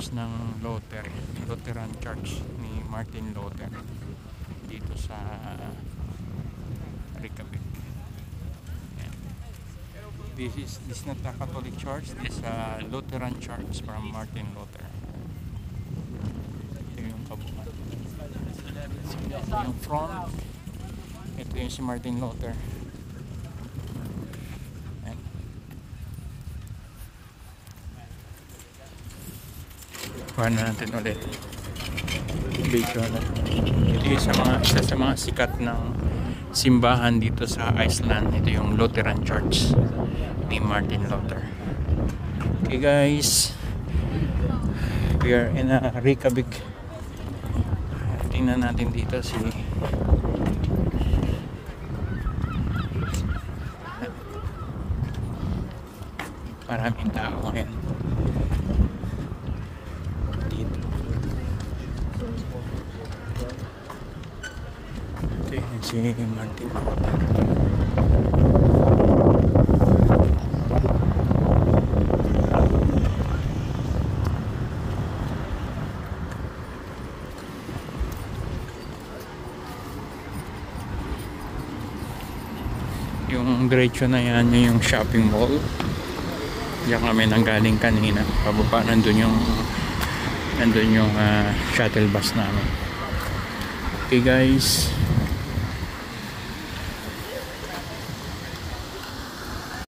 church ng Lutheran Church ni Martin Luther dito sa Reykjavik. This is not a Catholic church, this is a Lutheran church from Martin Luther. Ito yung kabuuan. Ito yung front. Ito yung si Martin Luther. Ayan. Kuha na natin ulit video na. Ito yung isa sa mga sikat ng simbahan dito sa Iceland. Ito yung Lutheran Church ni Martin Luther. Okay guys, we are in a Reykjavik. Tingnan natin dito si maraming tao ngayon dito. Okay, si Martin Luther. Yung diretso na yan, yung shopping mall. Diyan kami nanggaling kanina. Pababa, nandun yung shuttle bus namin. Okay guys.